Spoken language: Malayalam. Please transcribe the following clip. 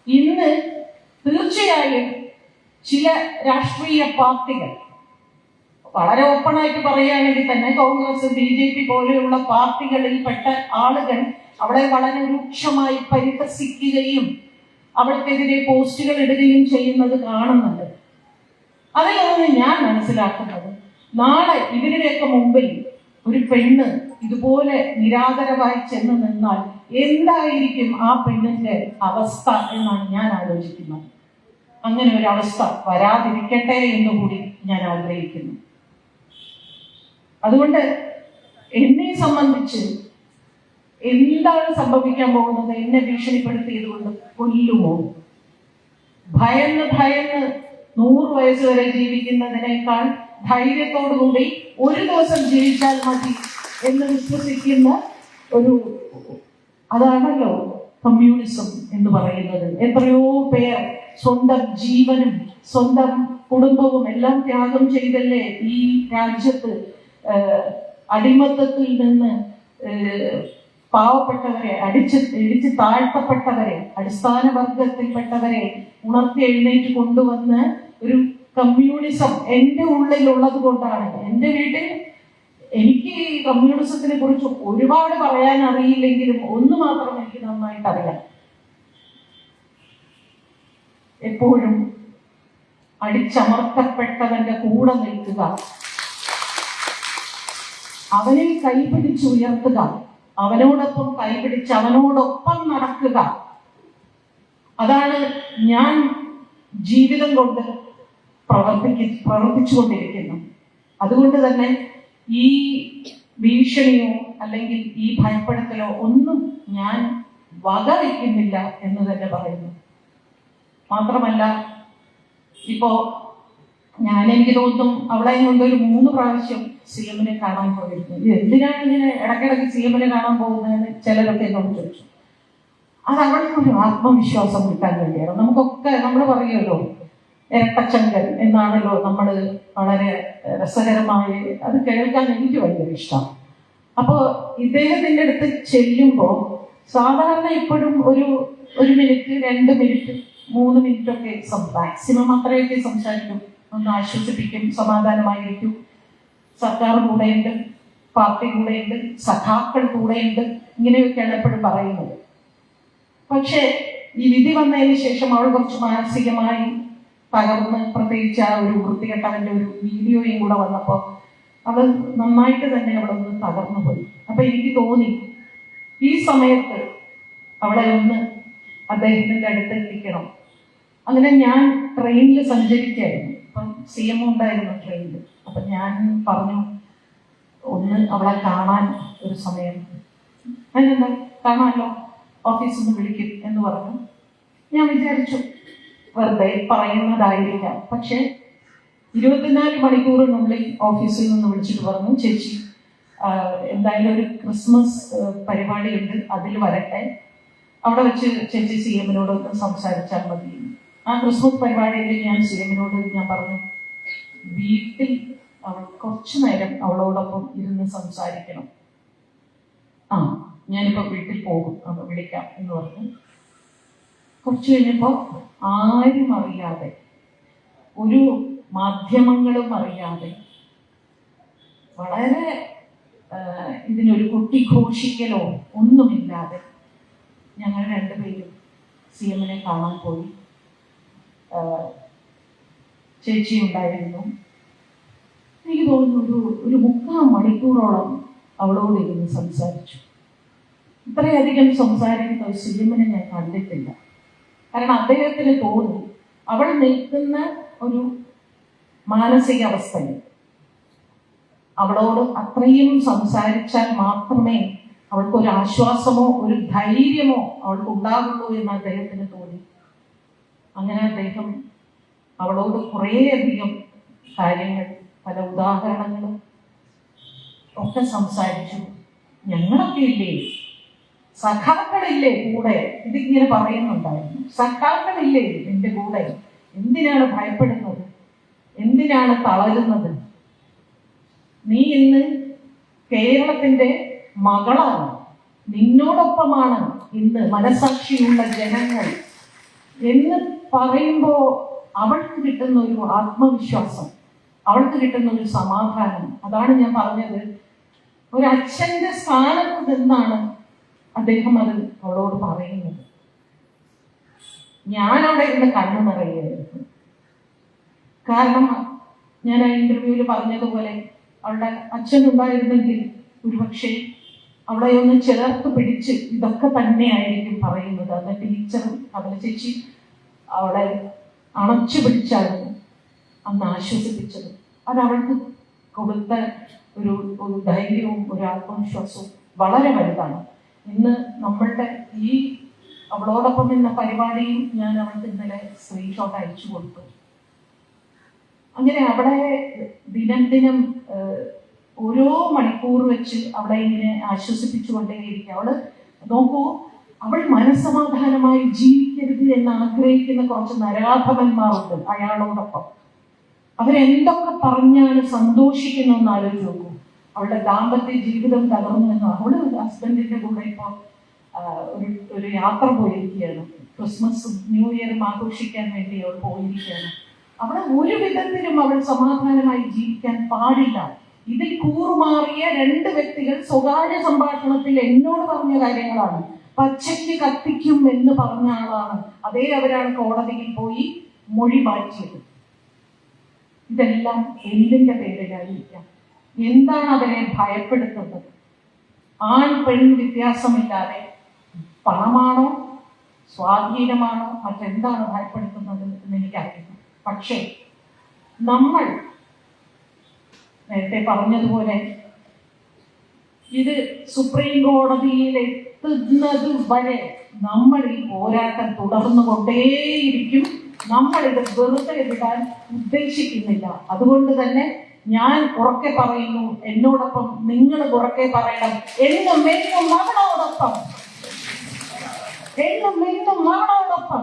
ഇന്ന് തീർച്ചയായും ചില രാഷ്ട്രീയ പാർട്ടികൾ, വളരെ ഓപ്പണായിട്ട് പറയുകയാണെങ്കിൽ തന്നെ കോൺഗ്രസ്, BJP പോലെയുള്ള പാർട്ടികളിൽപ്പെട്ട ആളുകൾ അവളെ വളരെ രൂക്ഷമായി പരിഹസിക്കുകയും അവൾക്കെതിരെ പോസ്റ്റുകൾ ഇടുകയും ചെയ്യുന്നത് കാണുന്നുണ്ട്. അതിൽ നിന്ന് ഞാൻ മനസ്സിലാക്കുന്നത്, നാളെ ഇവരുടെയൊക്കെ മുമ്പിൽ ഒരു പെണ്ണ് ഇതുപോലെ നിരാദരവായി ചെന്ന് നിന്നാൽ എന്തായിരിക്കും ആ പെണ്ണിന്റെ അവസ്ഥ എന്നാണ് ഞാൻ ആലോചിക്കുന്നത്. അങ്ങനെ ഒരു അവസ്ഥ വരാതിരിക്കട്ടെ എന്നുകൂടി ഞാൻ ആഗ്രഹിക്കുന്നു. അതുകൊണ്ട് എന്നെ സംബന്ധിച്ച് എന്താണ് സംഭവിക്കാൻ പോകുന്നത്? എന്നെ ഭീഷണിപ്പെടുത്തിയതുകൊണ്ട് കൊല്ലുമോ? ഭയന്ന് 100 വയസ്സ് വരെ ജീവിക്കുന്നതിനേക്കാൾ ധൈര്യത്തോടുകൂടി ഒരു ദിവസം ജീവിച്ചാൽ മതി എന്ന് വിശ്വസിക്കുന്ന അതാണല്ലോ കമ്മ്യൂണിസം എന്ന് പറയുന്നത്. എത്രയോ പേർ സ്വന്തം ജീവനും സ്വന്തം കുടുംബവും എല്ലാം ത്യാഗം ചെയ്തല്ലേ ഈ രാജ്യത്ത് അടിമത്തത്തിൽ നിന്ന് പാവപ്പെട്ടവരെ, ഇടിച്ച് താഴ്ത്തപ്പെട്ടവരെ, അടിസ്ഥാന വർഗത്തിൽപ്പെട്ടവരെ ഉണർത്തി എഴുന്നേറ്റ് കൊണ്ടുവന്ന് ഒരു കമ്മ്യൂണിസം എൻ്റെ ഉള്ളിലുള്ളത് കൊണ്ടാണ്. എൻ്റെ വീട്ടിൽ എനിക്ക് ഈ കമ്മ്യൂണിസത്തിനെ കുറിച്ച് ഒരുപാട് പറയാൻ അറിയില്ലെങ്കിലും ഒന്ന് മാത്രം എനിക്ക് നന്നായിട്ട് അറിയാം. എപ്പോഴും അടിച്ചമർത്തപ്പെട്ടവന്റെ കൂടെ നിൽക്കുക, അവനെ കൈപിടിച്ചുയർത്തുക, അവനോടൊപ്പം കൈപിടിച്ച് അവനോടൊപ്പം നടക്കുക. അതാണ് ഞാൻ ജീവിതം കൊണ്ട് പ്രവർത്തിച്ചുകൊണ്ടിരിക്കുന്നു. അതുകൊണ്ട് തന്നെ ഈ ഭീഷണിയോ അല്ലെങ്കിൽ ഈ ഭയപ്പെടുത്തലോ ഒന്നും ഞാൻ വകവയ്ക്കുന്നില്ല എന്ന് തന്നെ പറയുന്നു. മാത്രമല്ല, ഇപ്പോ എനിക്ക് തോന്നും അവളെ കൊണ്ടൊരു 3 പ്രാവശ്യം CM-നെ കാണാൻ പോയിരുന്നു. എന്തിനാണ് ഇങ്ങനെ ഇടയ്ക്കിടയ്ക്ക് CM-നെ കാണാൻ പോകുന്നതെന്ന് ചിലരൊക്കെ എന്നോട് ചോദിച്ചു. അത് അവൾക്കൊരു ആത്മവിശ്വാസം കിട്ടാൻ വേണ്ടിയാണ്. നമുക്കൊക്കെ നമ്മൾ പറയുമല്ലോ, ഇരട്ടച്ചങ്കൻ എന്നാണല്ലോ നമ്മൾ വളരെ രസകരമായി അത് കേൾക്കാൻ എനിക്ക് ഭയങ്കര ഇഷ്ടം. അപ്പോൾ ഇദ്ദേഹത്തിൻ്റെ അടുത്ത് ചെല്ലുമ്പോൾ സാധാരണ ഇപ്പോഴും ഒരു മിനിറ്റ്, 2 മിനിറ്റ്, 3 മിനിറ്റൊക്കെ മാക്സിമം അത്രയൊക്കെ സംസാരിക്കും. ഒന്ന് ആശ്വസിപ്പിക്കും, സമാധാനമായിരിക്കും, സർക്കാർ കൂടെയുണ്ട്, പാർട്ടി കൂടെയുണ്ട്, സഖാക്കൾ കൂടെയുണ്ട്, ഇങ്ങനെയൊക്കെയാണ് എപ്പോഴും പറയുന്നത്. പക്ഷേ ഈ വിധി വന്നതിന് ശേഷം അവൾ കുറച്ച് മാനസികമായി തകർന്ന്, പ്രത്യേകിച്ച് ആ ഒരു വൃത്തികെട്ടവന്റെ ഒരു വീഡിയോയും കൂടെ വന്നപ്പോൾ അവൾ നന്നായിട്ട് തന്നെ അവളൊന്ന് തകർന്നു പോയി. അപ്പൊ എനിക്ക് തോന്നി ഈ സമയത്ത് അവളെ ഒന്ന് അദ്ദേഹത്തിന്റെ അടുത്ത് എത്തിക്കണം. അങ്ങനെ ഞാൻ ട്രെയിനിൽ സഞ്ചരിക്കായിരുന്നു. അപ്പം CM ഉണ്ടായിരുന്നു ട്രെയിനിൽ. അപ്പൊ ഞാൻ പറഞ്ഞു, ഒന്ന് അവളെ കാണാൻ ഒരു സമയം, അതിനെന്താ കാണാമല്ലോ, ഓഫീസിൽ നിന്ന് വിളിക്കും എന്ന് പറഞ്ഞു. ഞാൻ വിചാരിച്ചു വെറുതെ പറയുന്നതായിരിക്കാം. പക്ഷെ 24 മണിക്കൂറിനുള്ളിൽ ഓഫീസിൽ നിന്ന് വിളിച്ചിട്ട് പറഞ്ഞു, ചേച്ചി എന്തായാലും ഒരു ക്രിസ്മസ് പരിപാടിയുണ്ട്, അതിൽ വരട്ടെ, അവിടെ വെച്ച് ചേച്ചി CM-നോട് സംസാരിച്ചാൽ മതി. ആ ക്രിസ്മസ് പരിപാടിയിൽ ഞാൻ CM-നോട് ഞാൻ പറഞ്ഞു, വീട്ടിൽ അവൾ കുറച്ചു നേരം അവളോടൊപ്പം ഇരുന്ന് സംസാരിക്കണം. ഞാനിപ്പോ വീട്ടിൽ പോകും, അപ്പൊ വിളിക്കാം എന്ന് പറഞ്ഞു. കുറച്ചു കഴിഞ്ഞപ്പോൾ ആരും അറിയാതെ, ഒരു മാധ്യമങ്ങളും അറിയാതെ, വളരെ ഇതിനൊരു കുട്ടിഘോഷിക്കലോ ഒന്നുമില്ലാതെ ഞങ്ങൾ 2 പേരും CM-നെ കാണാൻ പോയി. ചേച്ചി ഉണ്ടായിരുന്നു. എനിക്ക് തോന്നുന്നു ഒരു 3/4 മണിക്കൂറോളം അവളോട് ഇരുന്ന് സംസാരിച്ചു. ഇത്രയധികം സംസാരിക്കുന്ന ഒരു CM-നെ ഞാൻ കണ്ടിട്ടില്ല. കാരണം അദ്ദേഹത്തിന് തോന്നി അവൾ നിൽക്കുന്ന ഒരു മാനസികാവസ്ഥയിൽ അവളോട് അത്രയും സംസാരിച്ചാൽ മാത്രമേ അവൾക്കൊരു ആശ്വാസമോ ഒരു ധൈര്യമോ അവൾക്ക് ഉണ്ടാകുള്ളൂ എന്ന് അദ്ദേഹത്തിന് തോന്നി. അങ്ങനെ അദ്ദേഹം അവളോട് കുറേയധികം കാര്യങ്ങൾ, പല ഉദാഹരണങ്ങളും ഒക്കെ സംസാരിച്ചു. ഞങ്ങളൊക്കെ ഇല്ലേ, സഖാക്കളില്ലേ കൂടെ, ഇതിങ്ങനെ പറയുന്നുണ്ടായിരുന്നു. സഖാക്കളില്ലേ നിന്റെ കൂടെ, എന്തിനാണ് ഭയപ്പെടുന്നത്, എന്തിനാണ് തളരുന്നത്? നീ ഇന്ന് കേരളത്തിന്റെ മകളാണ്, നിന്നോടൊപ്പമാണ് ഇന്ന് മനസാക്ഷിയുള്ള ജനങ്ങൾ എന്ന് പറയുമ്പോൾ അവൾക്ക് കിട്ടുന്ന ഒരു ആത്മവിശ്വാസം, അവൾക്ക് കിട്ടുന്ന ഒരു സമാധാനം, അതാണ് ഞാൻ പറഞ്ഞത്. ഒരു അച്ഛന്റെ സ്ഥാനത്ത് നിന്നാണ് അദ്ദേഹം അത് അവളോട് പറയുന്നത്. ഞാൻ അവിടെ ഇരുന്ന് കണ്ണു നിറയുകയായിരുന്നു. കാരണം ഞാൻ ആ ഇന്റർവ്യൂവിൽ പറഞ്ഞതുപോലെ അവളുടെ അച്ഛനുണ്ടായിരുന്നെങ്കിൽ ഒരുപക്ഷെ അവളെ ഒന്ന് ചേർത്ത് പിടിച്ച് ഇതൊക്കെ തന്നെയായിരിക്കും പറയുന്നത്. അന്ന് ടീച്ചറും അവളെ ചേച്ചി അവളെ അണച്ചു പിടിച്ചായിരുന്നു അന്ന് ആശ്വസിപ്പിച്ചത്. അത് അവൾക്ക് കൊടുത്ത ഒരു ധൈര്യവും ഒരു ആത്മവിശ്വാസവും വളരെ വലുതാണ്. ഇന്ന് നമ്മളുടെ ഈ അവളോടൊപ്പം നിന്ന പരിപാടിയും ഞാൻ അവൾക്ക് ഇന്നലെ സ്ക്രീൻഷോട്ട് അയച്ചു കൊടുത്തു. അങ്ങനെ അവിടെ ദിനം ദിനം ഓരോ മണിക്കൂർ വെച്ച് അവളെ ഇങ്ങനെ ആശ്വസിപ്പിച്ചുകൊണ്ടേയിരിക്കും. അവള് നോക്കൂ, അവൾ മനസ്സമാധാനമായി ജീവിക്കരുത് എന്ന് ആഗ്രഹിക്കുന്ന കുറച്ച് നരാധമന്മാരുണ്ട് അയാളോടൊപ്പം. അവരെന്തൊക്കെ പറഞ്ഞാണ് സന്തോഷിക്കുന്നതെന്ന് ആലോചിച്ച് നോക്കൂ. അവളുടെ ദാമ്പത്യ ജീവിതം തകർന്നു എന്ന് അവള് ഹസ്ബൻഡിന്റെ കൂടെ ഇപ്പൊ ഒരു യാത്ര പോയിരിക്കുകയാണ്. ക്രിസ്മസും ന്യൂ ഇയറും ആഘോഷിക്കാൻ വേണ്ടി അവൾ പോയിരിക്കുകയാണ്. അവിടെ ഒരു വിധത്തിലും അവൾ സമാധാനമായി ജീവിക്കാൻ പാടില്ല. ഇതിൽ കൂറുമാറിയ രണ്ട് വ്യക്തികൾ സ്വകാര്യ സംഭാഷണത്തിൽ എന്നോട് പറഞ്ഞ കാര്യങ്ങളാണ്. പച്ചയ്ക്ക് കത്തിക്കും എന്ന് പറഞ്ഞ ആളാണ്. അതേ അവരാണ് കോടതിയിൽ പോയി മൊഴി മാറ്റിയത്. ഇതെല്ലാം എന്തിന്റെ പേരിലായിരിക്കാം? എന്താണ് അവരെ ഭയപ്പെടുത്തുന്നത്? ആൺ പെൺ വ്യത്യാസമില്ലാതെ പണമാണോ, സ്വാധീനമാണോ, മറ്റെന്താണ് ഭയപ്പെടുത്തുന്നത് എന്ന് എനിക്കറിയില്ല. പക്ഷേ നമ്മൾ നേരത്തെ പറഞ്ഞതുപോലെ ഇത് സുപ്രീം കോടതിയിൽ എത്തുന്നത് വരെ നമ്മൾ ഈ പോരാട്ടം തുടർന്നുകൊണ്ടേയിരിക്കും. നമ്മളിത് വെറുതെ വിടാൻ ഉദ്ദേശിക്കുന്നില്ല. അതുകൊണ്ട് തന്നെ ഞാൻ ഉറക്കെ പറയുന്നു, എന്നോടൊപ്പം നിങ്ങൾ ഉറക്കെ പറയണം, എന്നും എന്നും അവളോടൊപ്പം, എന്നും എന്നും അവളോടൊപ്പം.